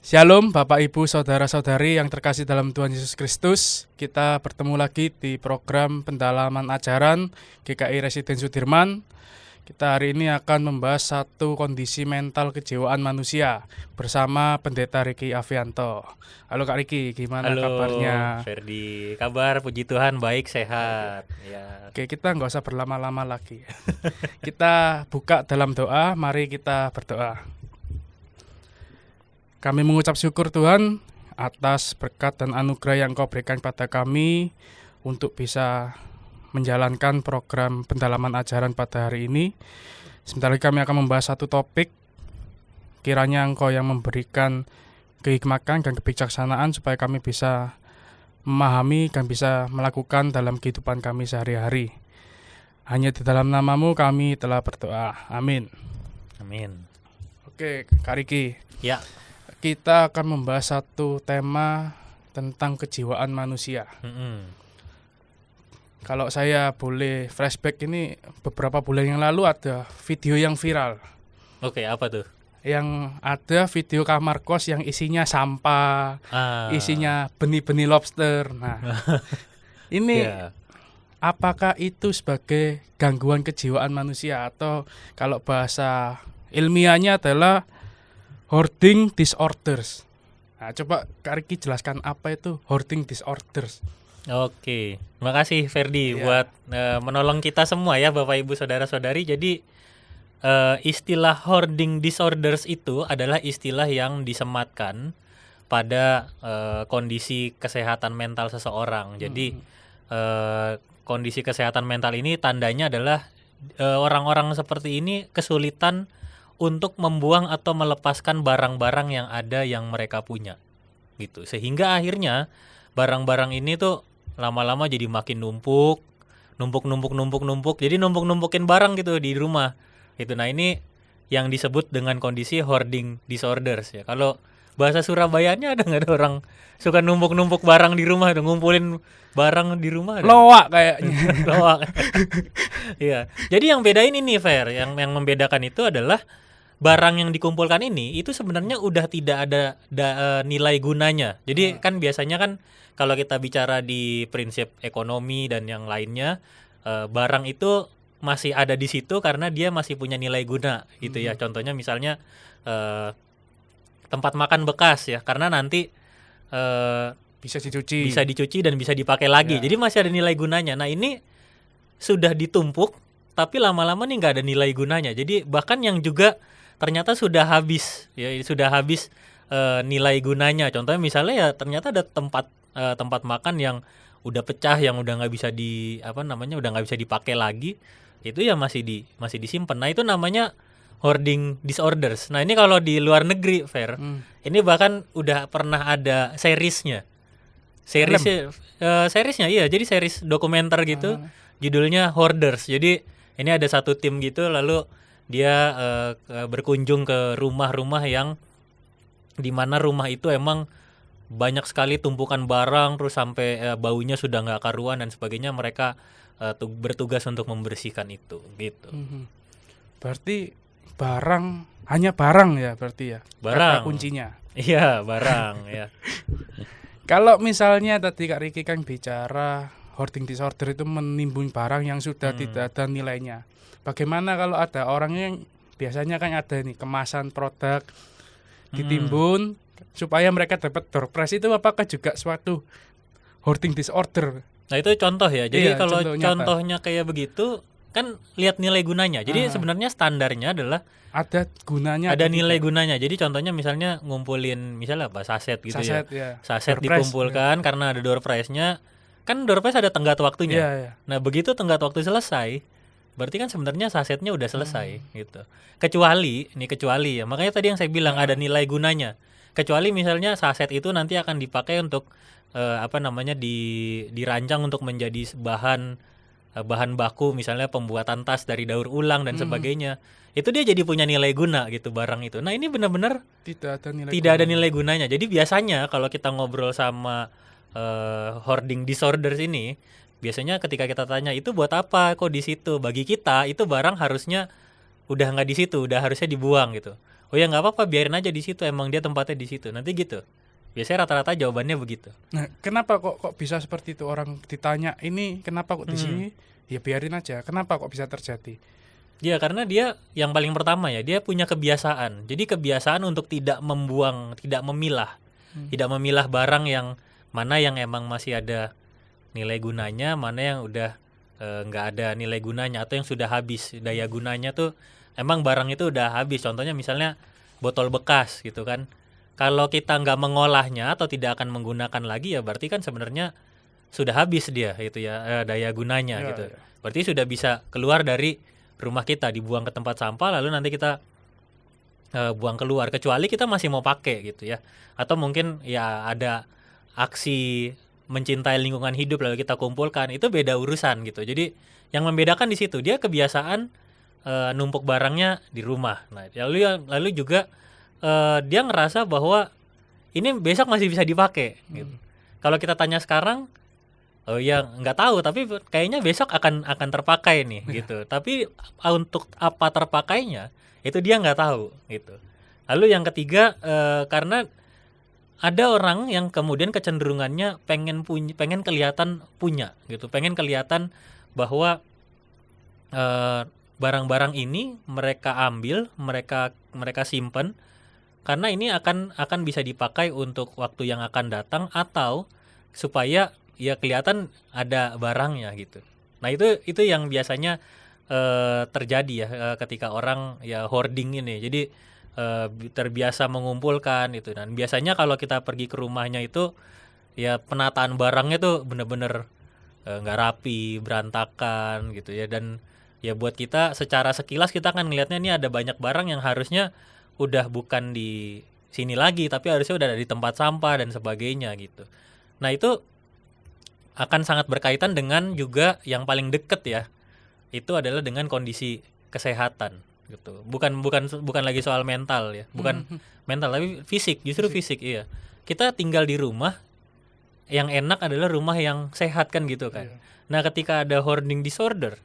Shalom Bapak Ibu Saudara-saudari yang terkasih dalam Tuhan Yesus Kristus. Kita bertemu lagi di program pendalaman ajaran GKI Residen Sudirman. Kita hari ini akan membahas satu kondisi mental kejiwaan manusia bersama Pendeta Riki Avianto. Halo Kak Riki, gimana kabarnya? Halo Ferdi, kabar puji Tuhan baik sehat. Ya. Oke, kita nggak usah berlama-lama lagi. Kita buka dalam doa, mari kita berdoa. Kami mengucap syukur Tuhan atas berkat dan anugerah yang Kau berikan pada kami untuk bisa menjalankan program pendalaman ajaran pada hari ini. Sebentar lagi kami akan membahas satu topik. Kiranya Engkau yang memberikan kehikmatan dan kebijaksanaan supaya kami bisa memahami dan bisa melakukan dalam kehidupan kami sehari-hari. Hanya di dalam nama-Mu kami telah berdoa. Amin. Amin. Oke, Kak Riki. Ya. Kita akan membahas satu tema tentang kejiwaan manusia. Kalau saya boleh flashback, ini beberapa bulan yang lalu ada video yang viral. Oke, apa tuh? Yang ada video kamar kos yang isinya sampah, isinya benih-benih lobster. Nah, ini apakah itu sebagai gangguan kejiwaan manusia atau kalau bahasa ilmiahnya adalah hoarding disorders. Nah, coba Kak Riki jelaskan apa itu hoarding disorders. Oke, terima kasih Ferdi buat menolong kita semua ya Bapak Ibu Saudara-saudari. Jadi istilah hoarding disorders itu adalah istilah yang disematkan pada kondisi kesehatan mental seseorang. Jadi kondisi kesehatan mental ini tandanya adalah orang-orang seperti ini kesulitan untuk membuang atau melepaskan barang-barang yang ada yang mereka punya gitu. Sehingga akhirnya barang-barang ini tuh lama-lama jadi makin numpuk. Jadi numpuk-numpukin barang gitu di rumah. Itu nah ini yang disebut dengan kondisi hoarding disorders ya. Kalau bahasa Surabayanya ada nggak ada orang suka numpuk-numpuk barang di rumah, ngumpulin barang di rumah? Loak kayaknya. Loak. Iya. Jadi yang bedain ini Fer, yang membedakan itu adalah barang yang dikumpulkan ini itu sebenarnya udah tidak ada nilai gunanya. Jadi kan biasanya kan kalau kita bicara di prinsip ekonomi dan yang lainnya, barang itu masih ada di situ karena dia masih punya nilai guna gitu ya. Contohnya misalnya tempat makan bekas ya, karena nanti bisa dicuci dan bisa dipakai lagi. Jadi masih ada nilai gunanya. Nah, ini sudah ditumpuk tapi lama-lama nih nggak ada nilai gunanya. Jadi bahkan yang juga ternyata sudah habis nilai gunanya. Contohnya misalnya ya ternyata ada tempat makan yang udah pecah, yang udah nggak bisa udah nggak bisa dipakai lagi, itu ya masih disimpan. Nah itu namanya hoarding disorders. Nah ini kalau di luar negeri Fer, ini bahkan udah pernah ada seriesnya iya, jadi series dokumenter gitu, judulnya Hoarders. Jadi ini ada satu tim gitu, lalu dia berkunjung ke rumah-rumah yang dimana rumah itu emang banyak sekali tumpukan barang, terus sampai baunya sudah nggak karuan dan sebagainya. Mereka bertugas untuk membersihkan itu gitu. Berarti hanya barang ya berarti ya? Barang. Kata kuncinya. Iya, barang ya. Kalau misalnya tadi Kak Riki kan bicara hoarding disorder itu menimbun barang yang sudah tidak ada nilainya. Bagaimana kalau ada orang yang biasanya kan ada nih kemasan produk ditimbun supaya mereka dapat door prize, itu apakah juga suatu hoarding disorder? Nah itu contoh ya. Jadi kalau contohnya kayak begitu kan lihat nilai gunanya. Jadi sebenarnya standarnya adalah ada gunanya, ada nilai gunanya. Jadi contohnya misalnya ngumpulin misalnya saset gitu saset dikumpulkan karena ada door prize-nya. Kan door prize ada tenggat waktunya. Nah begitu tenggat waktu selesai, berarti kan sebenarnya sasetnya udah selesai gitu. Kecuali ya, makanya tadi yang saya bilang ada nilai gunanya. Kecuali misalnya saset itu nanti akan dipakai untuk dirancang untuk menjadi bahan baku, misalnya pembuatan tas dari daur ulang dan sebagainya. Itu dia jadi punya nilai guna gitu barang itu. Nah, ini benar-benar tidak ada nilai gunanya. Jadi biasanya kalau kita ngobrol sama hoarding disorders ini, biasanya ketika kita tanya itu buat apa kok di situ, bagi kita itu barang harusnya udah nggak di situ, udah harusnya dibuang gitu. oh ya nggak apa-apa, biarin aja di situ, emang dia tempatnya di situ, nanti gitu. Biasanya rata-rata jawabannya begitu. Nah, kenapa kok bisa seperti itu? Orang ditanya ini kenapa kok di sini? Ya biarin aja. Kenapa kok bisa terjadi? Ya karena dia yang paling pertama ya, dia punya kebiasaan. Jadi kebiasaan untuk tidak membuang, tidak memilah. Tidak memilah barang yang mana yang emang masih ada nilai gunanya, mana yang udah nggak ada nilai gunanya atau yang sudah habis daya gunanya tuh, emang barang itu udah habis. Contohnya misalnya botol bekas gitu kan. Kalau kita nggak mengolahnya atau tidak akan menggunakan lagi ya berarti kan sebenarnya sudah habis dia gitu ya, daya gunanya Ya, gitu. ya. Berarti sudah bisa keluar dari rumah kita, dibuang ke tempat sampah lalu nanti kita buang keluar, kecuali kita masih mau pakai gitu ya. Atau mungkin ya ada aksi mencintai lingkungan hidup lalu kita kumpulkan, itu beda urusan gitu. Jadi yang membedakan di situ dia kebiasaan numpuk barangnya di rumah. Nah, lalu juga dia ngerasa bahwa ini besok masih bisa dipakai gitu. Kalau kita tanya sekarang, oh ya nggak tahu, tapi kayaknya besok akan terpakai nih gitu. Tapi untuk apa terpakainya itu dia nggak tahu gitu. Lalu yang ketiga, karena ada orang yang kemudian kecenderungannya pengen kelihatan punya gitu, pengen kelihatan bahwa barang-barang ini mereka ambil, mereka simpen karena ini akan bisa dipakai untuk waktu yang akan datang atau supaya ya kelihatan ada barangnya gitu. Nah itu yang biasanya terjadi ya ketika orang ya hoarding ini. Jadi terbiasa mengumpulkan itu, dan biasanya kalau kita pergi ke rumahnya itu ya penataan barangnya tuh bener-bener nggak rapi, berantakan gitu ya. Dan ya buat kita secara sekilas kita kan ngelihatnya ini ada banyak barang yang harusnya udah bukan di sini lagi, tapi harusnya udah ada di tempat sampah dan sebagainya gitu. Nah itu akan sangat berkaitan dengan juga yang paling deket ya, itu adalah dengan kondisi kesehatan gitu. Bukan lagi soal mental ya, bukan mental tapi fisik, justru fisik iya. Kita tinggal di rumah, yang enak adalah rumah yang sehat kan gitu kan. Nah ketika ada hoarding disorder,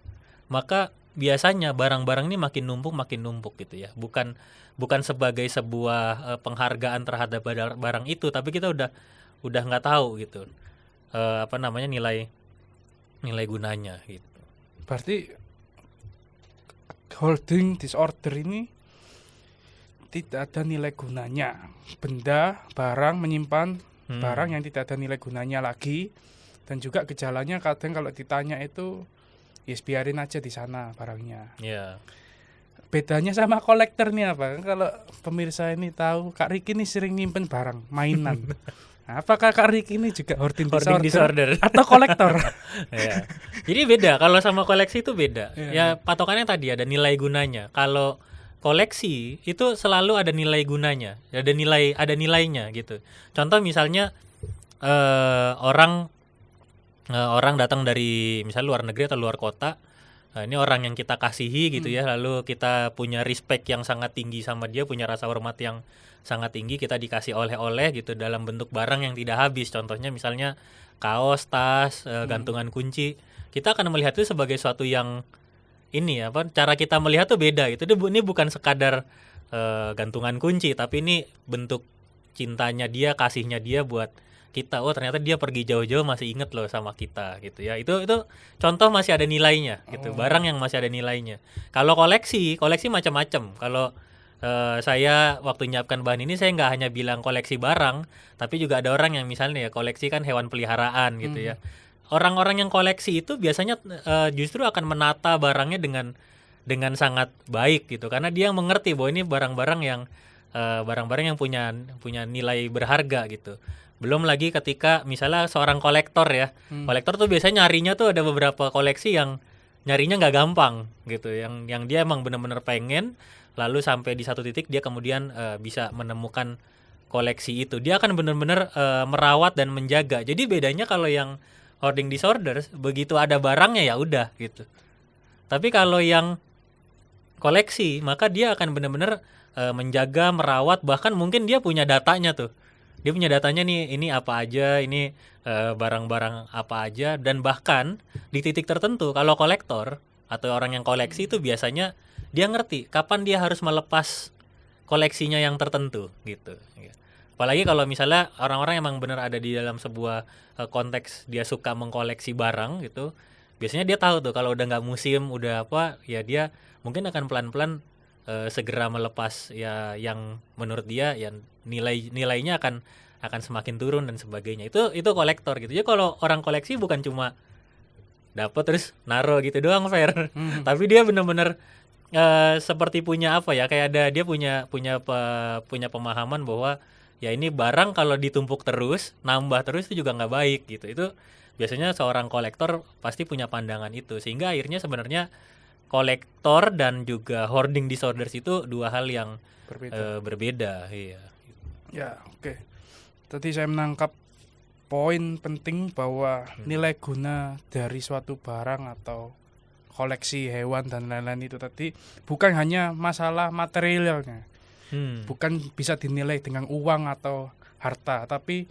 maka biasanya barang-barang ini makin numpuk gitu ya. Bukan sebagai sebuah penghargaan terhadap barang itu, tapi kita udah nggak tahu gitu nilai gunanya gitu. Berarti hoarding disorder ini tidak ada nilai gunanya. Benda, barang, menyimpan barang yang tidak ada nilai gunanya lagi. Dan juga gejalanya kadang kalau ditanya itu ya biarin aja di sana barangnya. Yeah. Bedanya sama kolektor nih apa? Kalau pemirsa ini tahu, Kak Riki ini sering nyimpen barang mainan. Nah, apakah Kak Riki ini juga hoarding disorder atau kolektor? Ya. Jadi beda, kalau sama koleksi itu beda. Ya patokannya tadi ada nilai gunanya. Kalau koleksi itu selalu ada nilai gunanya, ada nilainya gitu. Contoh misalnya orang datang dari misalnya luar negeri atau luar kota. Nah, ini orang yang kita kasihi gitu ya, lalu kita punya respect yang sangat tinggi sama dia, punya rasa hormat yang sangat tinggi, kita dikasih oleh-oleh gitu dalam bentuk barang yang tidak habis. Contohnya misalnya kaos, tas, gantungan kunci. Kita akan melihat itu sebagai suatu yang ini cara kita melihat tuh beda gitu. Ini bukan sekadar gantungan kunci, tapi ini bentuk cintanya dia, kasihnya dia buat kita. Oh ternyata dia pergi jauh-jauh masih inget loh sama kita gitu ya. Itu contoh masih ada nilainya gitu. Barang yang masih ada nilainya. Kalau koleksi macam-macam. Kalau saya waktu nyiapkan bahan ini saya nggak hanya bilang koleksi barang, tapi juga ada orang yang misalnya ya koleksi kan hewan peliharaan gitu ya. Orang-orang yang koleksi itu biasanya justru akan menata barangnya dengan sangat baik gitu, karena dia mengerti bahwa ini barang-barang yang punya nilai berharga gitu. Belum lagi ketika misalnya seorang kolektor ya, kolektor tuh biasanya nyarinya tuh ada beberapa koleksi yang nyarinya nggak gampang gitu, yang dia emang benar-benar pengen, lalu sampai di satu titik dia kemudian bisa menemukan koleksi itu. Dia akan benar-benar merawat dan menjaga. Jadi bedanya kalau yang hoarding disorder, begitu ada barangnya ya udah gitu. Tapi kalau yang koleksi, maka dia akan benar-benar menjaga, merawat, bahkan mungkin dia punya datanya tuh. Dia punya datanya nih, ini apa aja, ini barang-barang apa aja, dan bahkan di titik tertentu kalau kolektor atau orang yang koleksi itu biasanya dia ngerti kapan dia harus melepas koleksinya yang tertentu gitu. Ya. Apalagi kalau misalnya orang-orang emang benar ada di dalam sebuah konteks dia suka mengkoleksi barang gitu, biasanya dia tahu tuh kalau udah nggak musim, udah apa, ya dia mungkin akan pelan-pelan segera melepas ya yang menurut dia yang nilainya akan semakin turun dan sebagainya. Itu kolektor gitu. Jadi kalau orang koleksi bukan cuma dapat terus naro gitu doang fair. Tapi dia benar-benar seperti punya apa ya, kayak ada dia punya pemahaman bahwa ya ini barang kalau ditumpuk terus, nambah terus itu juga nggak baik gitu. Itu biasanya seorang kolektor pasti punya pandangan itu, sehingga akhirnya sebenarnya kolektor dan juga hoarding disorders itu dua hal yang berbeda. Iya. Ya, oke. Tadi saya menangkap poin penting bahwa nilai guna dari suatu barang atau koleksi hewan dan lain-lain itu tadi bukan hanya masalah materialnya, bukan bisa dinilai dengan uang atau harta, tapi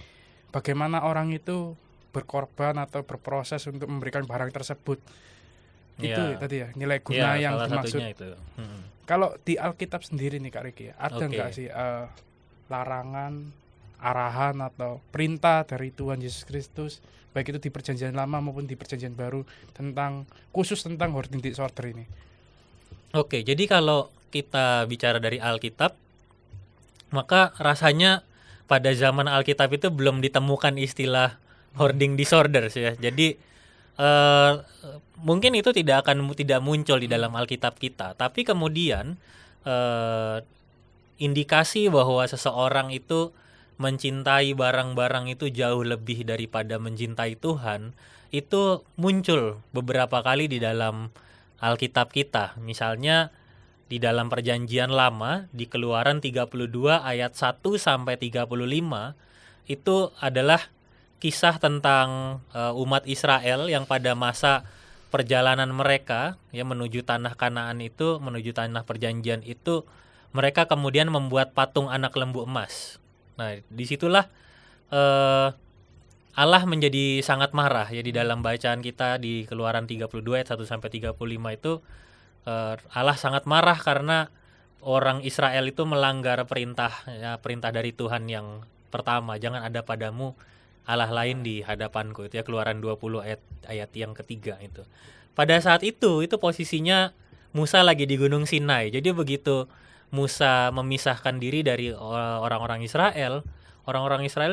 bagaimana orang itu berkorban atau berproses untuk memberikan barang tersebut. Itu tadi ya nilai guna yang dimaksud. Kalau di Alkitab sendiri nih Kak Riki, ada nggak sih larangan, arahan atau perintah dari Tuhan Yesus Kristus, baik itu di Perjanjian Lama maupun di Perjanjian Baru, khusus tentang hoarding disorder ini? Oke, jadi kalau kita bicara dari Alkitab, maka rasanya pada zaman Alkitab itu belum ditemukan istilah hoarding disorders ya. Jadi mungkin itu tidak muncul di dalam Alkitab kita, tapi kemudian indikasi bahwa seseorang itu mencintai barang-barang itu jauh lebih daripada mencintai Tuhan itu muncul beberapa kali di dalam Alkitab kita. Misalnya di dalam Perjanjian Lama di Keluaran 32 ayat 1 sampai 35 itu adalah kisah tentang umat Israel yang pada masa perjalanan mereka ya menuju tanah Kanaan itu, menuju tanah perjanjian itu, mereka kemudian membuat patung anak lembu emas. Nah, disitulah Allah menjadi sangat marah ya. Di dalam bacaan kita di Keluaran 32 ayat 1 sampai 35 itu Allah sangat marah karena orang Israel itu melanggar perintah dari Tuhan yang pertama, jangan ada padamu Allah lain di hadapanku. Itu ya Keluaran 20 ayat yang ketiga itu. Pada saat itu posisinya Musa lagi di Gunung Sinai. Jadi begitu Musa memisahkan diri dari orang-orang Israel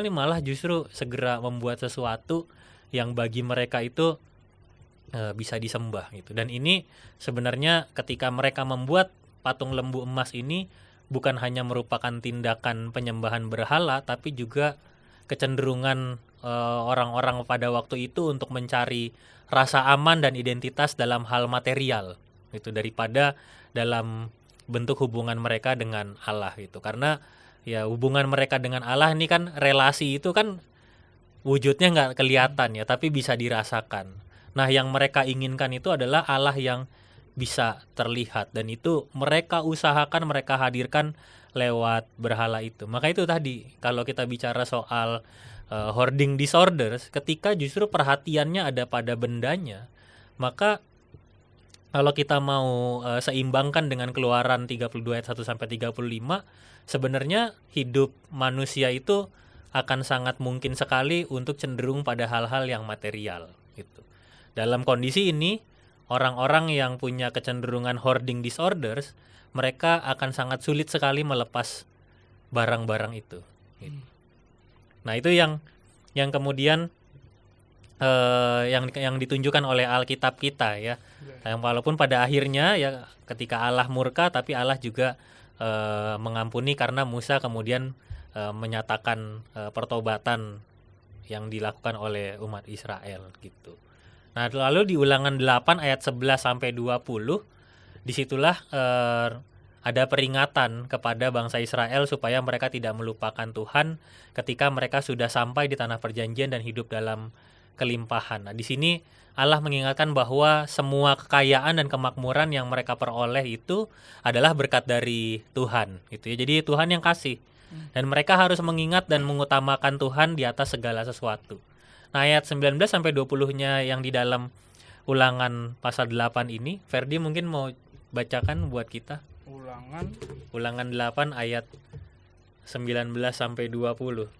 ini malah justru segera membuat sesuatu yang bagi mereka itu bisa disembah gitu. Dan ini sebenarnya ketika mereka membuat patung lembu emas ini bukan hanya merupakan tindakan penyembahan berhala, tapi juga kecenderungan orang-orang pada waktu itu untuk mencari rasa aman dan identitas dalam hal material gitu daripada dalam bentuk hubungan mereka dengan Allah gitu. Karena ya hubungan mereka dengan Allah ini kan relasi itu kan wujudnya nggak kelihatan ya, tapi bisa dirasakan. Nah, yang mereka inginkan itu adalah Allah yang bisa terlihat, dan itu mereka usahakan, mereka hadirkan lewat berhala itu. Maka itu tadi kalau kita bicara soal hoarding disorders, ketika justru perhatiannya ada pada bendanya, maka kalau kita mau seimbangkan dengan Keluaran 32 ayat 1 sampai 35, sebenarnya hidup manusia itu akan sangat mungkin sekali untuk cenderung pada hal-hal yang material gitu. Dalam kondisi ini, orang-orang yang punya kecenderungan hoarding disorders, mereka akan sangat sulit sekali melepas barang-barang itu gitu. Nah, itu yang kemudian yang ditunjukkan oleh Alkitab kita ya. Yang walaupun pada akhirnya ya ketika Allah murka, tapi Allah juga mengampuni karena Musa kemudian menyatakan pertobatan yang dilakukan oleh umat Israel gitu. Nah, lalu di Ulangan 8 ayat 11 sampai 20 disitulah ada peringatan kepada bangsa Israel supaya mereka tidak melupakan Tuhan ketika mereka sudah sampai di tanah perjanjian dan hidup dalam kelimpahan. Nah, di sini Allah mengingatkan bahwa semua kekayaan dan kemakmuran yang mereka peroleh itu adalah berkat dari Tuhan gitu ya. Jadi Tuhan yang kasih. Dan mereka harus mengingat dan mengutamakan Tuhan di atas segala sesuatu. Nah, ayat 19 sampai 20-nya yang di dalam Ulangan pasal 8 ini, Ferdi mungkin mau bacakan buat kita. Ulangan 8 ayat 19 sampai 20.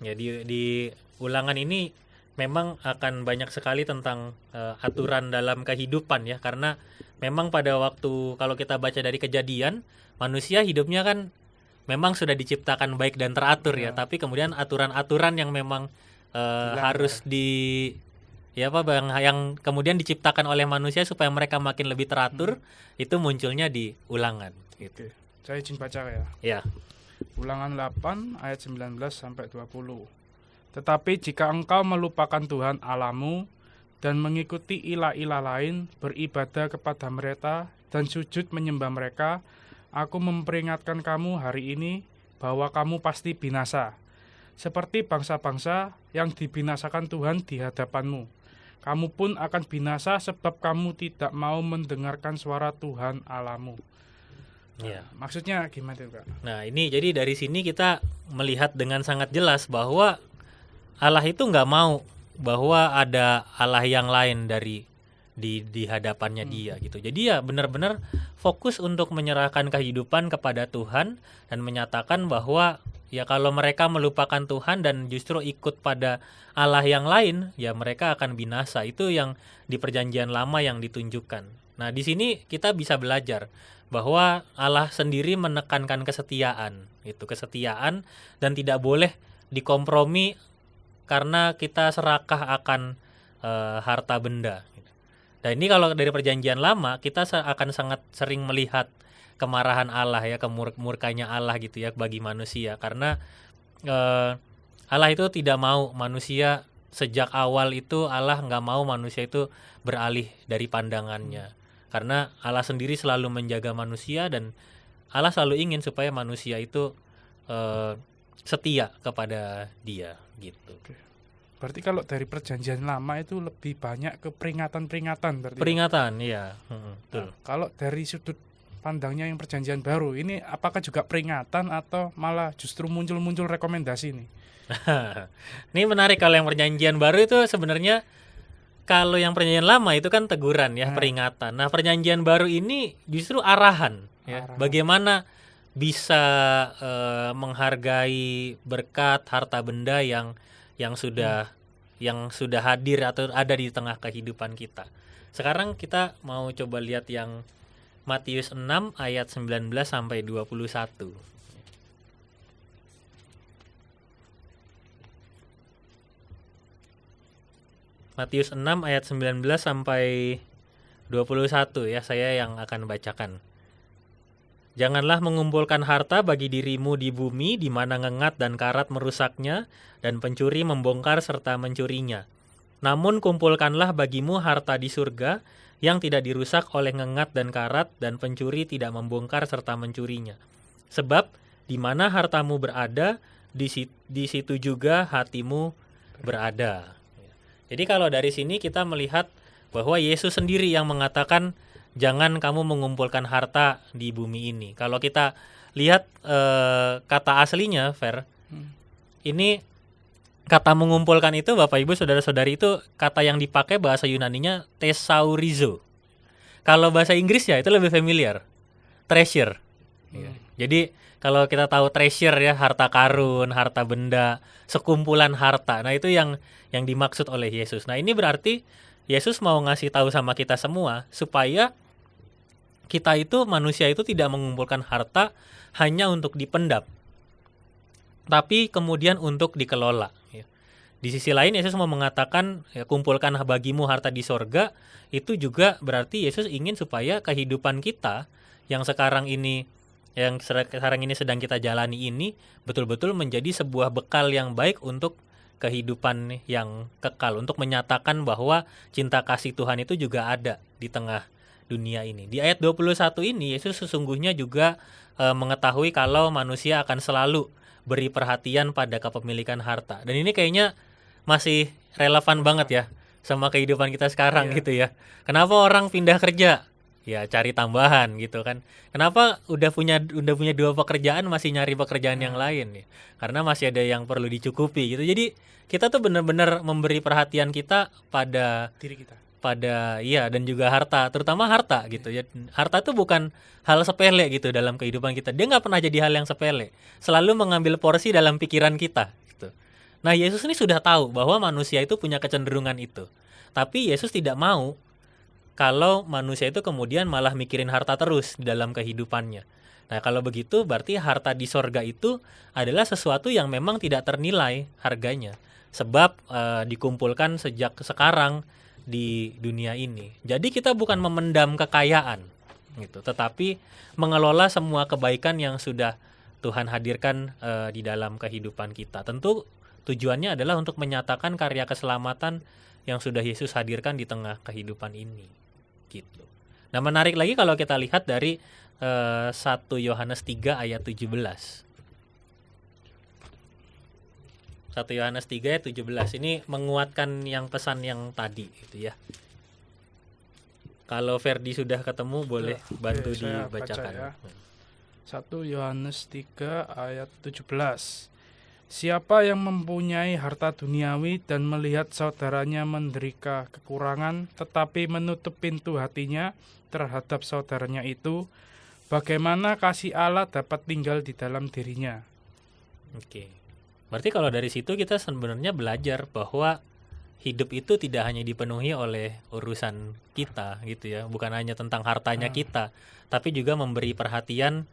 Ya, di ulangan ini memang akan banyak sekali tentang aturan dalam kehidupan ya, karena memang pada waktu kalau kita baca dari Kejadian, manusia hidupnya kan memang sudah diciptakan baik dan teratur ya, tapi kemudian aturan-aturan yang memang harus ya apa bang, yang kemudian diciptakan oleh manusia supaya mereka makin lebih teratur, itu munculnya di ulangan. Gitu. Oke. Saya izin baca ya. Ya. Ulangan 8 ayat 19 sampai 20. Tetapi jika engkau melupakan Tuhan Allahmu dan mengikuti ilah-ilah lain, beribadah kepada mereka dan sujud menyembah mereka, aku memperingatkan kamu hari ini bahwa kamu pasti binasa. Seperti bangsa-bangsa yang dibinasakan Tuhan di hadapanmu. Kamu pun akan binasa sebab kamu tidak mau mendengarkan suara Tuhan Allahmu. Ya. Maksudnya gimana itu, Kak? Nah, ini jadi dari sini kita melihat dengan sangat jelas bahwa Allah itu nggak mau bahwa ada Allah yang lain dari di hadapannya dia gitu. Jadi ya benar-benar fokus untuk menyerahkan kehidupan kepada Tuhan dan menyatakan bahwa ya kalau mereka melupakan Tuhan dan justru ikut pada Allah yang lain, ya mereka akan binasa. Itu yang di Perjanjian Lama yang ditunjukkan. Nah, di sini kita bisa belajar bahwa Allah sendiri menekankan kesetiaan, itu kesetiaan dan tidak boleh dikompromi karena kita serakah akan harta benda. Dan ini kalau dari Perjanjian Lama kita akan sangat sering melihat kemarahan Allah ya, kemurkanya Allah gitu ya bagi manusia, karena Allah itu tidak mau manusia, sejak awal itu Allah nggak mau manusia itu beralih dari pandangannya. Karena Allah sendiri selalu menjaga manusia dan Allah selalu ingin supaya manusia itu setia kepada Dia gitu. Oke. Berarti kalau dari Perjanjian Lama itu lebih banyak ke peringatan-peringatan berarti. Peringatan, iya. Betul. Nah, kalau dari sudut pandangnya yang Perjanjian Baru, ini apakah juga peringatan atau malah justru muncul-muncul rekomendasi nih? Ini menarik, kalau yang Perjanjian Baru itu sebenarnya, kalau yang Perjanjian Lama itu kan teguran ya, peringatan. Nah, Perjanjian Baru ini justru arahan ya. Bagaimana bisa menghargai berkat harta benda yang sudah hadir atau ada di tengah kehidupan kita. Sekarang kita mau coba lihat yang Matius 6 ayat 19 sampai 21. Matius 6 ayat 19 sampai 21 ya, saya yang akan bacakan. Janganlah mengumpulkan harta bagi dirimu di bumi, di mana ngengat dan karat merusaknya, dan pencuri membongkar serta mencurinya. Namun kumpulkanlah bagimu harta di surga, yang tidak dirusak oleh ngengat dan karat, dan pencuri tidak membongkar serta mencurinya. Sebab di mana hartamu berada, di situ juga hatimu berada. Jadi kalau dari sini kita melihat bahwa Yesus sendiri yang mengatakan, jangan kamu mengumpulkan harta di bumi ini. Kalau kita lihat kata aslinya, Fer, ini kata mengumpulkan itu, Bapak Ibu Saudara-saudari, itu kata yang dipakai bahasa Yunaninya thesaurizo. Kalau bahasa Inggris ya itu lebih familiar, treasure. Jadi kalau kita tahu treasure ya, harta karun, harta benda, sekumpulan harta. Nah, itu yang dimaksud oleh Yesus. Nah, ini berarti Yesus mau ngasih tahu sama kita semua supaya kita itu, manusia itu tidak mengumpulkan harta hanya untuk dipendam, tapi kemudian untuk dikelola. Di sisi lain Yesus mau mengatakan, ya, kumpulkan bagimu harta di sorga. Itu juga berarti Yesus ingin supaya kehidupan kita yang sekarang ini sedang kita jalani ini betul-betul menjadi sebuah bekal yang baik untuk kehidupan yang kekal, untuk menyatakan bahwa cinta kasih Tuhan itu juga ada di tengah dunia ini. Di ayat 21 ini Yesus sesungguhnya juga mengetahui kalau manusia akan selalu beri perhatian pada kepemilikan harta. Dan ini kayaknya masih relevan banget ya sama kehidupan kita sekarang gitu ya. Kenapa orang pindah kerja? Ya cari tambahan gitu kan. Kenapa udah punya 2 pekerjaan masih nyari pekerjaan yang lain ya? Karena masih ada yang perlu dicukupi gitu. Jadi kita tuh benar-benar memberi perhatian kita pada pada dan juga harta, terutama harta gitu ya. Harta itu bukan hal sepele gitu dalam kehidupan kita. Dia nggak pernah jadi hal yang sepele. Selalu mengambil porsi dalam pikiran kita gitu. Nah, Yesus ini sudah tahu bahwa manusia itu punya kecenderungan itu. Tapi Yesus tidak mau kalau manusia itu kemudian malah mikirin harta terus di dalam kehidupannya. Nah, kalau begitu berarti harta di sorga itu adalah sesuatu yang memang tidak ternilai harganya. Sebab dikumpulkan sejak sekarang di dunia ini. Jadi kita bukan memendam kekayaan gitu, tetapi mengelola semua kebaikan yang sudah Tuhan hadirkan di dalam kehidupan kita. Tentu tujuannya adalah untuk menyatakan karya keselamatan yang sudah Yesus hadirkan di tengah kehidupan ini gitu. Nah, menarik lagi kalau kita lihat dari 1 Yohanes 3 ayat 17. 1 Yohanes 3 ayat 17 ini menguatkan yang pesan yang tadi gitu ya. Kalau Ferdi sudah ketemu boleh bantu dibacakan. Ya. 1 Yohanes 3 ayat 17. Siapa yang mempunyai harta duniawi dan melihat saudaranya menderita kekurangan tetapi menutup pintu hatinya terhadap saudaranya itu, bagaimana kasih Allah dapat tinggal di dalam dirinya? Oke. Berarti kalau dari situ kita sebenarnya belajar bahwa hidup itu tidak hanya dipenuhi oleh urusan kita gitu ya, bukan hanya tentang hartanya kita, tapi juga memberi perhatian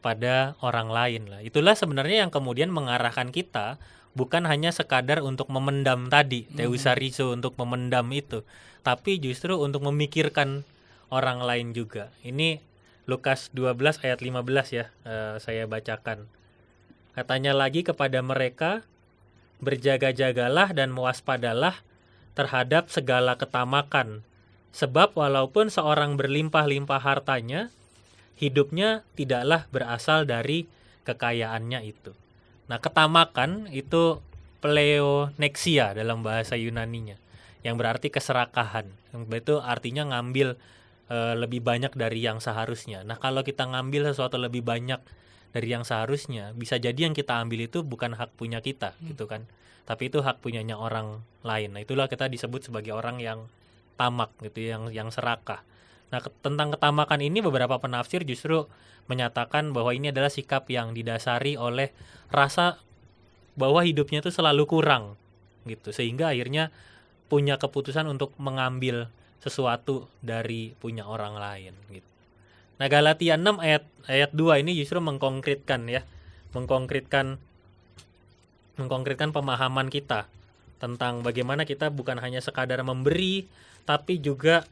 pada orang lain lah. Itulah sebenarnya yang kemudian mengarahkan kita bukan hanya sekadar untuk memendam tadi, Theusarizo untuk memendam itu, tapi justru untuk memikirkan orang lain juga. Ini Lukas 12 ayat 15 ya, saya bacakan. Katanya lagi kepada mereka, berjaga-jagalah dan waspadalah terhadap segala ketamakan, sebab walaupun seorang berlimpah-limpah hartanya, hidupnya tidaklah berasal dari kekayaannya itu. Nah, ketamakan itu pleonexia dalam bahasa Yunaninya, yang berarti keserakahan. Itu artinya ngambil lebih banyak dari yang seharusnya. Nah, kalau kita ngambil sesuatu lebih banyak dari yang seharusnya, bisa jadi yang kita ambil itu bukan hak punya kita, gitu kan. Tapi itu hak punyanya orang lain. Nah, itulah kita disebut sebagai orang yang tamak gitu, yang serakah. Nah, tentang ketamakan ini beberapa penafsir justru menyatakan bahwa ini adalah sikap yang didasari oleh rasa bahwa hidupnya itu selalu kurang gitu, sehingga akhirnya punya keputusan untuk mengambil sesuatu dari punya orang lain gitu. Nah, Galatia 6 ayat 2 ini justru mengkonkretkan pemahaman kita tentang bagaimana kita bukan hanya sekadar memberi, tapi juga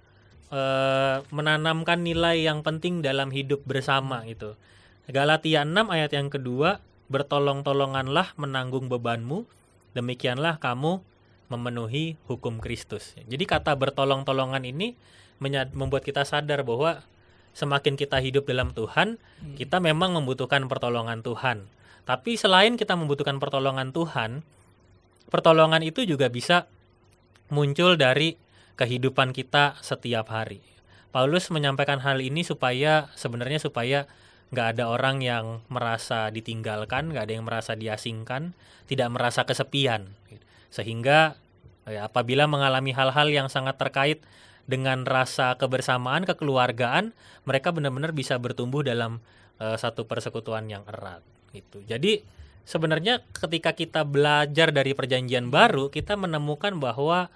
menanamkan nilai yang penting dalam hidup bersama gitu. Galatia 6 ayat yang kedua, bertolong-tolonganlah menanggung bebanmu, demikianlah kamu memenuhi hukum Kristus. Jadi kata bertolong-tolongan ini membuat kita sadar bahwa semakin kita hidup dalam Tuhan, kita memang membutuhkan pertolongan Tuhan. Tapi selain kita membutuhkan pertolongan Tuhan, pertolongan itu juga bisa muncul dari kehidupan kita setiap hari. Paulus menyampaikan hal ini supaya nggak ada orang yang merasa ditinggalkan, nggak ada yang merasa diasingkan, tidak merasa kesepian. Sehingga apabila mengalami hal-hal yang sangat terkait dengan rasa kebersamaan, kekeluargaan, mereka benar-benar bisa bertumbuh dalam satu persekutuan yang erat. Gitu. Jadi sebenarnya ketika kita belajar dari Perjanjian Baru, kita menemukan bahwa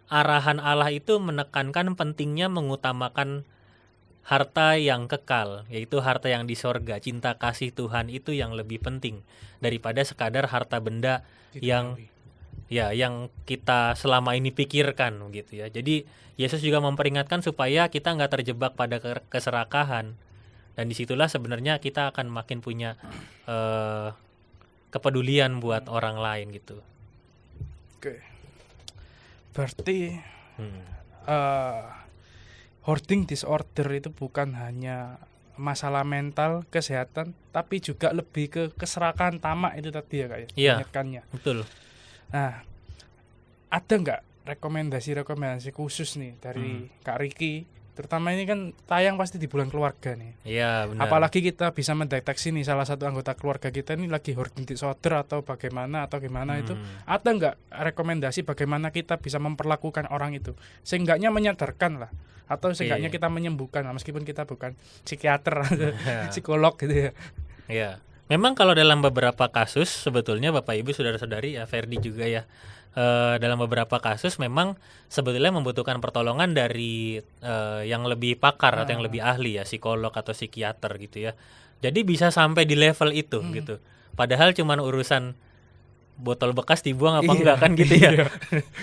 arahan Allah itu menekankan pentingnya mengutamakan harta yang kekal, yaitu harta yang di sorga. Cinta kasih Tuhan itu yang lebih penting daripada sekadar harta benda yang kita selama ini pikirkan gitu ya. Jadi Yesus juga memperingatkan supaya kita nggak terjebak pada keserakahan, dan disitulah sebenarnya kita akan makin punya kepedulian buat orang lain gitu. Oke. Berarti hoarding disorder itu bukan hanya masalah mental, kesehatan, tapi juga lebih ke keserakahan, tamak itu tadi ya Kak ya? Iya, betul. Nah, ada nggak rekomendasi khusus nih dari Kak Riki Terutama ini kan tayang pasti di bulan keluarga nih. Iya, benar. Apalagi kita bisa mendeteksi nih salah satu anggota keluarga kita ini lagi hoarding disorder atau bagaimana itu. Ada nggak rekomendasi bagaimana kita bisa memperlakukan orang itu? Seenggaknya menyadarkan lah. Atau seenggaknya kita menyembuhkan lah, meskipun kita bukan psikiater atau psikolog gitu ya. Iya. Memang kalau dalam beberapa kasus sebetulnya Bapak Ibu saudara-saudari ya, Ferdi juga ya, dalam beberapa kasus memang sebetulnya membutuhkan pertolongan dari yang lebih pakar atau yang lebih ahli ya, psikolog atau psikiater gitu ya. Jadi bisa sampai di level itu gitu. Padahal cuman urusan botol bekas dibuang apa enggak kan gitu ya.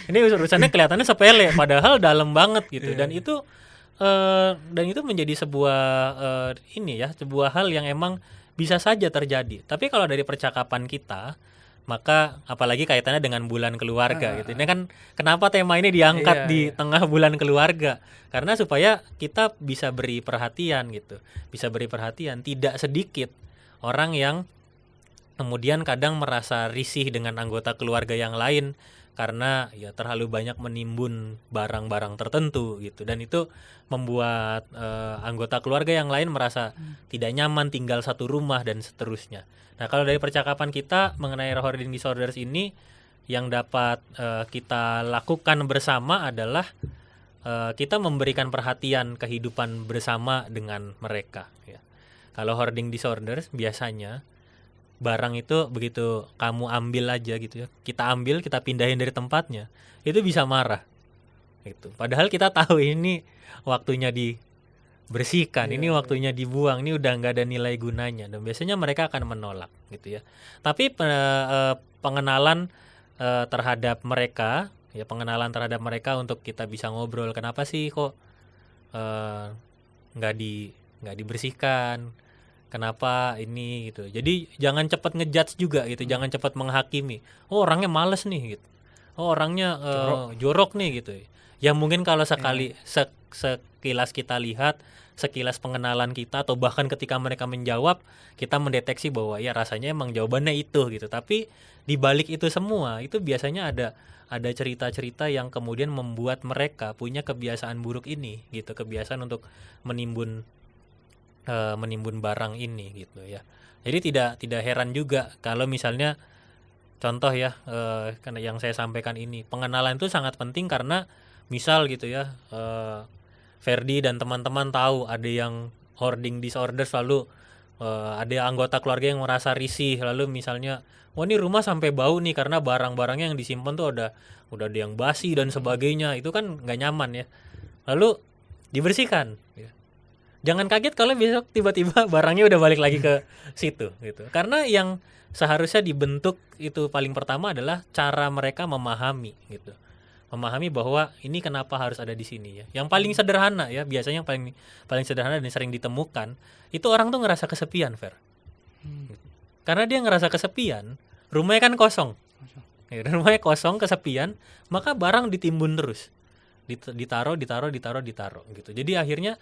Ini urusannya kelihatannya sepele padahal dalam banget gitu. Dan itu menjadi sebuah sebuah hal yang emang bisa saja terjadi. Tapi kalau dari percakapan kita, maka apalagi kaitannya dengan bulan keluarga gitu. Ini kan kenapa tema ini diangkat di tengah bulan keluarga? Karena supaya kita bisa beri perhatian gitu. Bisa beri perhatian. Tidak sedikit orang yang kemudian kadang merasa risih dengan anggota keluarga yang lain karena ya terlalu banyak menimbun barang-barang tertentu gitu, dan itu membuat anggota keluarga yang lain merasa tidak nyaman tinggal satu rumah dan seterusnya. Nah, kalau dari percakapan kita mengenai hoarding disorders ini, yang dapat kita lakukan bersama adalah kita memberikan perhatian kehidupan bersama dengan mereka ya. Kalau hoarding disorders biasanya barang itu begitu kamu ambil aja gitu ya, kita ambil, kita pindahin dari tempatnya, itu bisa marah gitu. Padahal kita tahu ini waktunya dibersihkan, ini waktunya dibuang, ini udah nggak ada nilai gunanya, dan biasanya mereka akan menolak gitu ya. Tapi pengenalan terhadap mereka ya, pengenalan terhadap mereka untuk kita bisa ngobrol, kenapa sih kok nggak dibersihkan, kenapa ini gitu. Jadi jangan cepat ngejudge juga gitu, jangan cepat menghakimi. Oh, orangnya males nih gitu. Oh, orangnya jorok nih gitu. Ya mungkin kalau sekali sekilas kita lihat, sekilas pengenalan kita, atau bahkan ketika mereka menjawab, kita mendeteksi bahwa ya rasanya emang jawabannya itu gitu. Tapi di balik itu semua, itu biasanya ada cerita-cerita yang kemudian membuat mereka punya kebiasaan buruk ini gitu, kebiasaan untuk menimbun barang ini gitu ya. Jadi tidak heran juga kalau misalnya contoh ya, karena yang saya sampaikan ini, pengenalan itu sangat penting karena misal gitu ya, Ferdi dan teman-teman tahu ada yang hoarding disorders, lalu ada anggota keluarga yang merasa risih, lalu misalnya wah ini rumah sampai bau nih karena barang-barangnya yang disimpan tuh udah ada yang basi dan sebagainya, itu kan nggak nyaman ya. Lalu dibersihkan ya. Jangan kaget kalau besok tiba-tiba barangnya udah balik lagi ke situ gitu. Karena yang seharusnya dibentuk itu paling pertama adalah cara mereka memahami gitu. Memahami bahwa ini kenapa harus ada di sini ya. Yang paling sederhana ya, biasanya yang paling sederhana dan sering ditemukan, itu orang tuh ngerasa kesepian, Fer. Karena dia ngerasa kesepian, rumahnya kan kosong. Ya, rumahnya kosong, kesepian, maka barang ditimbun terus. Ditaruh gitu. Jadi akhirnya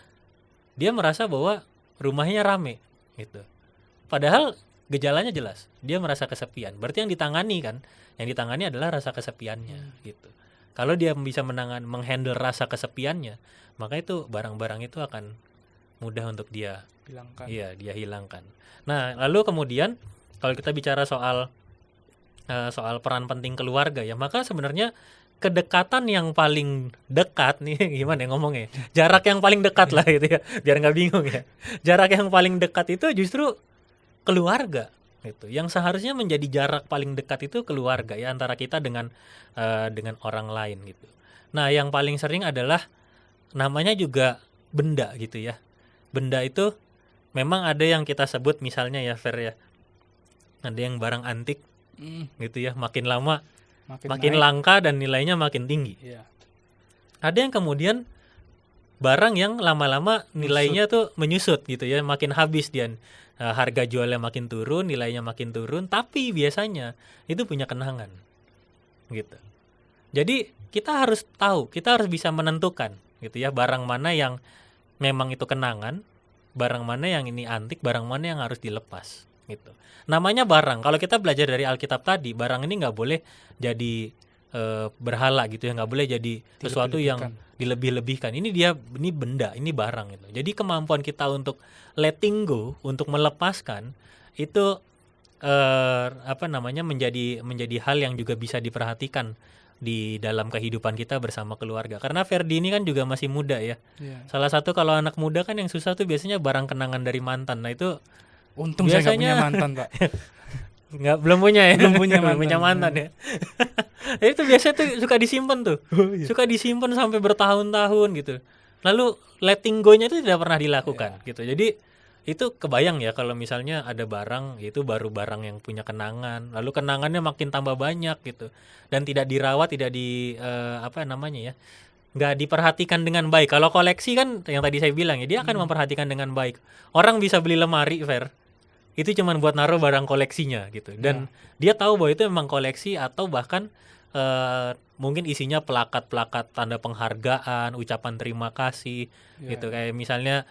dia merasa bahwa rumahnya rame gitu. Padahal gejalanya jelas, dia merasa kesepian. Berarti yang ditangani adalah rasa kesepiannya gitu. Kalau dia bisa menghandle rasa kesepiannya, maka itu barang-barang itu akan mudah untuk dia hilangkan. Iya, dia hilangkan. Nah, lalu kemudian kalau kita bicara soal peran penting keluarga ya, maka sebenarnya kedekatan yang paling dekat nih, gimana ya ngomongnya, jarak yang paling dekat lah gitu ya, biar nggak bingung ya. Jarak yang paling dekat itu justru keluarga gitu. Yang seharusnya menjadi jarak paling dekat itu keluarga ya, antara kita dengan orang lain gitu. Nah, yang paling sering adalah namanya juga benda gitu ya. Benda itu memang ada yang kita sebut misalnya ya, Fer ya, ada yang barang antik gitu ya, makin lama makin langka dan nilainya makin tinggi. Yeah. Ada yang kemudian barang yang lama-lama nilainya tuh menyusut gitu ya, makin habis dia, harga jualnya makin turun, nilainya makin turun, tapi biasanya itu punya kenangan gitu. Jadi kita harus tahu, kita harus bisa menentukan gitu ya, barang mana yang memang itu kenangan, barang mana yang ini antik, barang mana yang harus dilepas gitu. Namanya barang, kalau kita belajar dari Alkitab tadi, barang ini nggak boleh jadi berhala gitu ya, nggak boleh jadi sesuatu yang dilebih-lebihkan. Ini benda, ini barang gitu. Jadi kemampuan kita untuk letting go, untuk melepaskan itu menjadi hal yang juga bisa diperhatikan di dalam kehidupan kita bersama keluarga. Karena Ferdi ini kan juga masih muda ya. Salah satu kalau anak muda kan yang susah tuh biasanya barang kenangan dari mantan. Nah itu untung saya nggak punya mantan, Pak. belum punya ya, belum punya mantan ya. Itu biasanya tuh suka disimpan tuh, suka disimpan sampai bertahun-tahun gitu. Lalu letting go-nya itu tidak pernah dilakukan gitu. Jadi itu kebayang ya kalau misalnya ada barang, itu baru barang yang punya kenangan, lalu kenangannya makin tambah banyak gitu, dan tidak dirawat, tidak nggak diperhatikan dengan baik. Kalau koleksi kan yang tadi saya bilang ya, dia akan memperhatikan dengan baik. Orang bisa beli lemari, Fer, itu cuman buat naruh barang koleksinya gitu, dan dia tahu bahwa itu memang koleksi, atau bahkan mungkin isinya plakat-plakat tanda penghargaan, ucapan terima kasih gitu. Kayak misalnya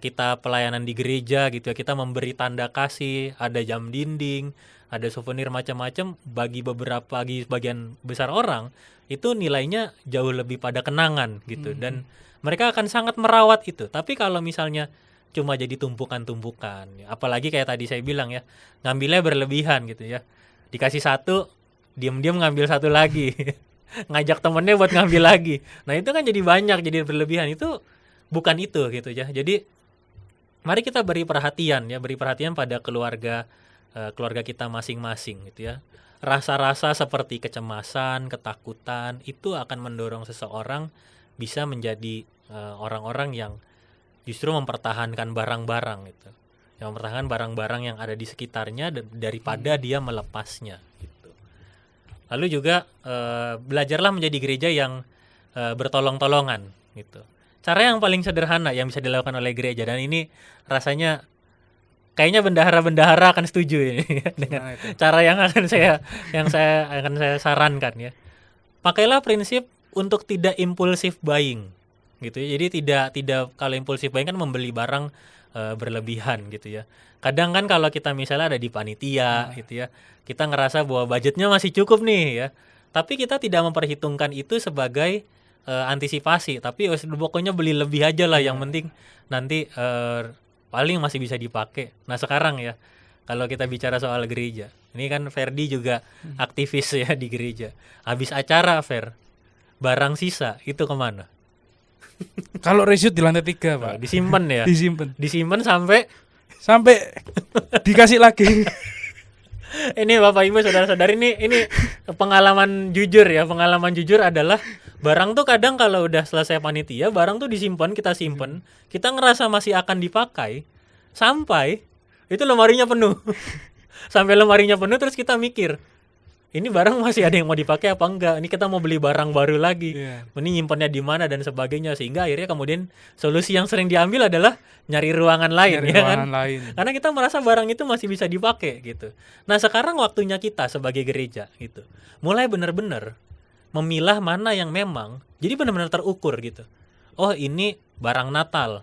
kita pelayanan di gereja gitu ya, kita memberi tanda kasih, ada jam dinding, ada souvenir macam-macam. Bagi sebagian besar orang itu nilainya jauh lebih pada kenangan gitu, dan mereka akan sangat merawat itu. Tapi kalau misalnya cuma jadi tumpukan-tumpukan, apalagi kayak tadi saya bilang ya, ngambilnya berlebihan gitu ya, dikasih satu, diam-diam ngambil satu lagi, ngajak temennya buat ngambil lagi. Nah itu kan jadi banyak, jadi berlebihan. Itu bukan itu gitu ya. Jadi mari kita beri perhatian pada keluarga kita masing-masing gitu ya. Rasa-rasa seperti kecemasan, ketakutan itu akan mendorong seseorang bisa menjadi orang-orang yang justru mempertahankan barang-barang gitu, yang mempertahankan barang-barang yang ada di sekitarnya daripada dia melepasnya gitu. Lalu juga belajarlah menjadi gereja yang bertolong-tolongan gitu. Cara yang paling sederhana yang bisa dilakukan oleh gereja, dan ini rasanya kayaknya bendahara-bendahara akan setuju ini dengan cara yang akan saya sarankan ya. Pakailah prinsip untuk tidak impulsif buying gitu ya. Jadi tidak kalau impulsif buying kan membeli barang berlebihan gitu ya. Kadang kan kalau kita misalnya ada di panitia gitu ya, kita ngerasa bahwa budgetnya masih cukup nih ya, tapi kita tidak memperhitungkan itu sebagai antisipasi, tapi pokoknya beli lebih aja lah, yang penting nanti paling masih bisa dipakai. Nah sekarang ya, kalau kita bicara soal gereja, ini kan Ferdi juga aktivis ya di gereja. Habis acara, Fer, barang sisa itu kemana? Kalau reshoot di lantai 3, Pak. Disimpan ya? Disimpan sampai dikasih lagi. Ini Bapak Ibu saudara-saudari, ini pengalaman jujur ya. Pengalaman jujur adalah barang tuh kadang kalau udah selesai panitia, barang tuh disimpan, kita simpen, kita ngerasa masih akan dipakai sampai itu lemarinya penuh. Sampai lemarinya penuh, terus kita mikir, ini barang masih ada yang mau dipakai apa enggak? Ini kita mau beli barang baru lagi. Ini nyimpannya di mana dan sebagainya, sehingga akhirnya kemudian solusi yang sering diambil adalah nyari ruangan lain, Karena kita merasa barang itu masih bisa dipakai gitu. Nah, sekarang waktunya kita sebagai gereja gitu, mulai benar-benar memilah mana yang memang jadi benar-benar terukur gitu. Oh, ini barang Natal.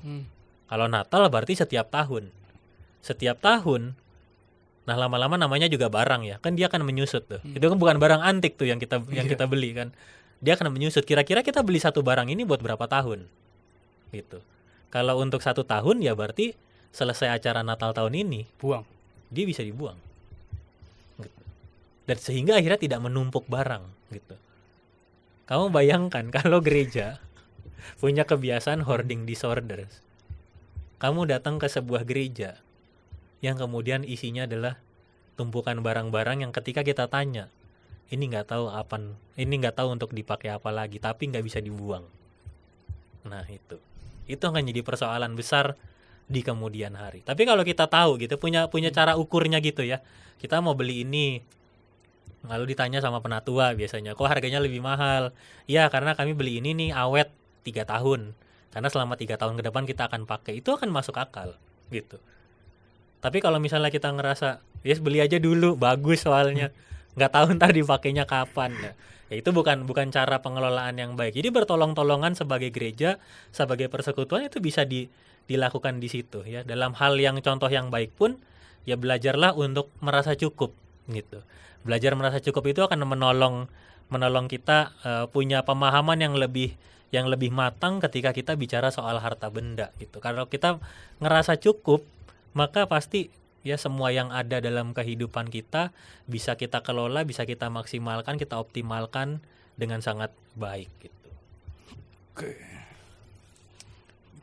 Kalau Natal berarti setiap tahun. Nah, lama-lama namanya juga barang ya. Kan dia akan menyusut tuh. Itu kan bukan barang antik tuh yang kita beli kan. Dia akan menyusut. Kira-kira kita beli satu barang ini buat berapa tahun? Gitu. Kalau untuk 1 tahun ya berarti selesai acara Natal tahun ini, buang. Dia bisa dibuang. Gitu. Dan sehingga akhirnya tidak menumpuk barang gitu. Kamu bayangkan kalau gereja punya kebiasaan hoarding disorders. Kamu datang ke sebuah gereja yang kemudian isinya adalah tumpukan barang-barang yang ketika kita tanya, ini nggak tahu untuk dipakai apa lagi, tapi nggak bisa dibuang. Nah itu akan jadi persoalan besar di kemudian hari. Tapi kalau kita tahu gitu, punya cara ukurnya gitu ya, kita mau beli ini, lalu ditanya sama penatua biasanya, kok harganya lebih mahal? Ya karena kami beli ini nih awet 3 tahun, karena selama 3 tahun ke depan kita akan pakai. Itu akan masuk akal gitu. Tapi kalau misalnya kita ngerasa, yes beli aja dulu, bagus soalnya, nggak tahu ntar dipakainya kapan. Ya itu bukan cara pengelolaan yang baik. Jadi bertolong-tolongan sebagai gereja, sebagai persekutuan itu bisa dilakukan di situ ya. Dalam hal yang contoh yang baik pun, ya belajarlah untuk merasa cukup gitu. Belajar merasa cukup itu akan menolong menolong kita punya pemahaman yang lebih matang ketika kita bicara soal harta benda gitu. Kalau kita ngerasa cukup, maka pasti ya semua yang ada dalam kehidupan kita bisa kita kelola, bisa kita maksimalkan, kita optimalkan dengan sangat baik gitu. Oke.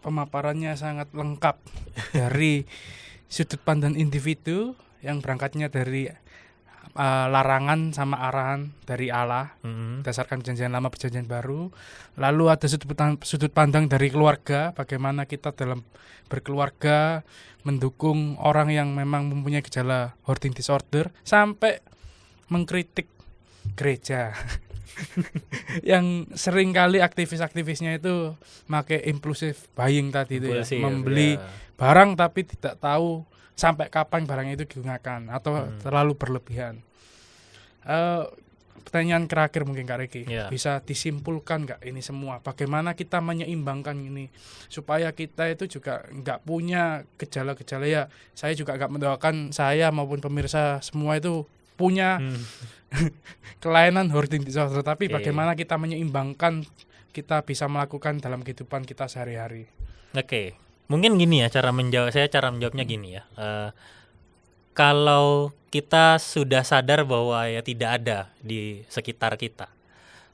Pemaparannya sangat lengkap dari sudut pandang individu yang berangkatnya dari larangan sama arahan dari Allah berdasarkan perjanjian lama perjanjian baru. Lalu ada sudut pandang dari keluarga, bagaimana kita dalam berkeluarga mendukung orang yang memang mempunyai gejala hoarding disorder, sampai mengkritik gereja yang seringkali aktivis-aktivisnya itu pakai impulsive buying tadi itu ya, membeli barang tapi tidak tahu sampai kapan barang itu digunakan atau terlalu berlebihan. Pertanyaan terakhir mungkin Kak Riki, bisa disimpulkan nggak ini semua? Bagaimana kita menyeimbangkan ini supaya kita itu juga nggak punya gejala-gejala, ya saya juga nggak mendoakan saya maupun pemirsa semua itu punya kelainan hoarding disorder, tapi bagaimana kita menyeimbangkan, kita bisa melakukan dalam kehidupan kita sehari-hari. Oke. Mungkin gini ya cara menjawabnya gini ya. Kalau kita sudah sadar bahwa ya tidak ada di sekitar kita,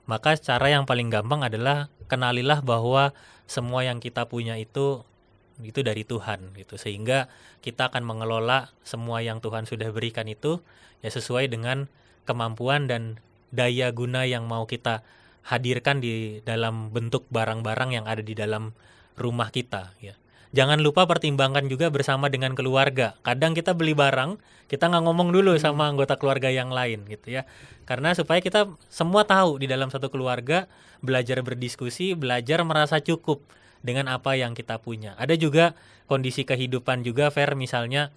maka cara yang paling gampang adalah kenalilah bahwa semua yang kita punya itu dari Tuhan gitu. Sehingga kita akan mengelola semua yang Tuhan sudah berikan itu ya sesuai dengan kemampuan dan daya guna yang mau kita hadirkan di dalam bentuk barang-barang yang ada di dalam rumah kita ya. Jangan lupa pertimbangkan juga bersama dengan keluarga. Kadang kita beli barang, kita nggak ngomong dulu sama anggota keluarga yang lain gitu ya. Karena supaya kita semua tahu di dalam satu keluarga, belajar berdiskusi, belajar merasa cukup dengan apa yang kita punya. Ada juga kondisi kehidupan juga, Fer, misalnya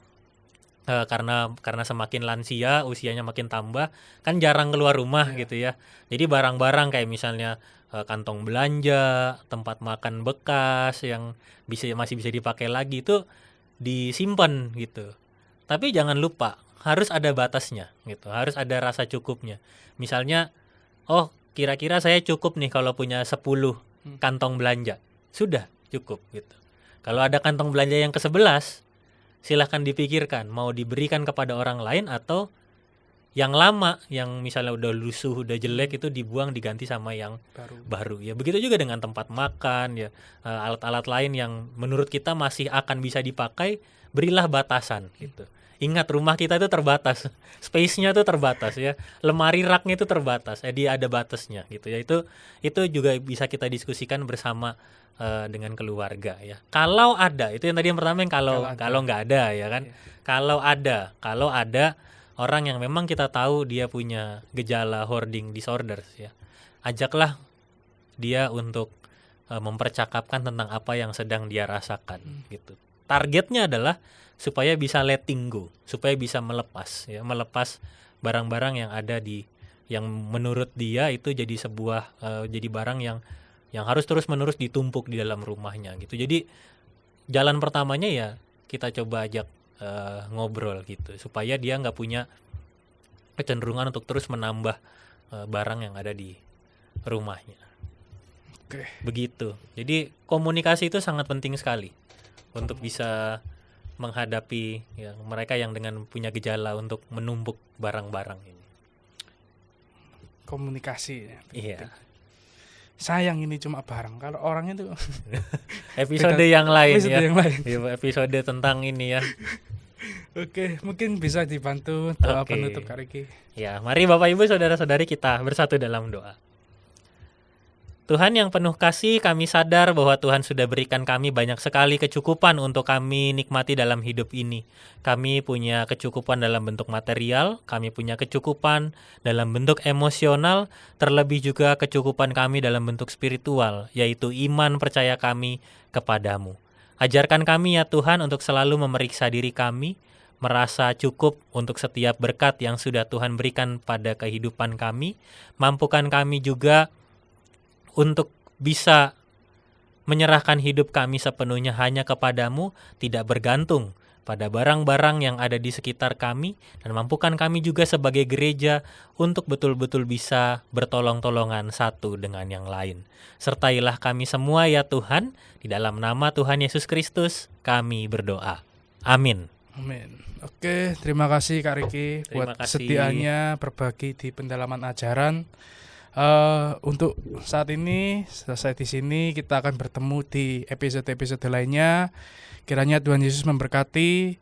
karena semakin lansia, usianya makin tambah, kan jarang keluar rumah gitu ya. Jadi barang-barang kayak misalnya kantong belanja, tempat makan bekas yang masih bisa dipakai lagi itu disimpan gitu. Tapi jangan lupa harus ada batasnya gitu, harus ada rasa cukupnya. Misalnya, oh kira-kira saya cukup nih kalau punya 10 kantong belanja, sudah cukup gitu. Kalau ada kantong belanja yang ke-11, silahkan dipikirkan mau diberikan kepada orang lain atau yang lama, yang misalnya udah lusuh, udah jelek itu dibuang, diganti sama yang baru. Ya begitu juga dengan tempat makan ya, alat-alat lain yang menurut kita masih akan bisa dipakai, berilah batasan gitu. Ingat rumah kita itu terbatas, space-nya itu terbatas ya, lemari raknya itu terbatas, jadi ada batasnya gitu ya. Itu juga bisa kita diskusikan bersama dengan keluarga ya. Kalau ada, itu yang tadi yang pertama, yang kalau nggak ada ya kan. Kalau ada orang yang memang kita tahu dia punya gejala hoarding disorders ya, ajaklah dia untuk mempercakapkan tentang apa yang sedang dia rasakan gitu. Targetnya adalah supaya bisa letting go, supaya bisa melepas barang-barang yang ada yang menurut dia itu jadi jadi barang yang harus terus-menerus ditumpuk di dalam rumahnya gitu. Jadi jalan pertamanya ya kita coba ajak ngobrol gitu, supaya dia nggak punya kecenderungan untuk terus menambah barang yang ada di rumahnya. Oke. Begitu. Jadi komunikasi itu sangat penting sekali untuk bisa menghadapi ya, mereka yang dengan punya gejala untuk menumpuk barang-barang ini. Komunikasi. Iya. Sayang ini cuma barang. Kalau orang itu episode yang lain episode ya. yang lain. Ya, episode tentang ini ya. Oke, mungkin bisa dibantu doa penutup Kak Riki. Ya, mari Bapak Ibu saudara-saudari kita bersatu dalam doa. Tuhan yang penuh kasih, kami sadar bahwa Tuhan sudah berikan kami banyak sekali kecukupan untuk kami nikmati dalam hidup ini. Kami punya kecukupan dalam bentuk material, kami punya kecukupan dalam bentuk emosional, terlebih juga kecukupan kami dalam bentuk spiritual, yaitu iman percaya kami kepadamu. Ajarkan kami ya Tuhan untuk selalu memeriksa diri kami, merasa cukup untuk setiap berkat yang sudah Tuhan berikan pada kehidupan kami. Mampukan kami juga untuk bisa menyerahkan hidup kami sepenuhnya hanya kepadamu, tidak bergantung pada barang-barang yang ada di sekitar kami, dan mampukan kami juga sebagai gereja untuk betul-betul bisa bertolong-tolongan satu dengan yang lain. Sertailah kami semua ya Tuhan, di dalam nama Tuhan Yesus Kristus kami berdoa. Amin. Amin. Oke, terima kasih Kak Riki Terima buat kasih. kesediaannya berbagi di pendalaman ajaran. Untuk saat ini selesai di sini, kita akan bertemu di episode-episode lainnya. Kiranya Tuhan Yesus memberkati.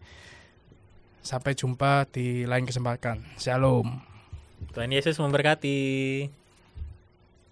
Sampai jumpa di lain kesempatan. Shalom. Tuhan Yesus memberkati.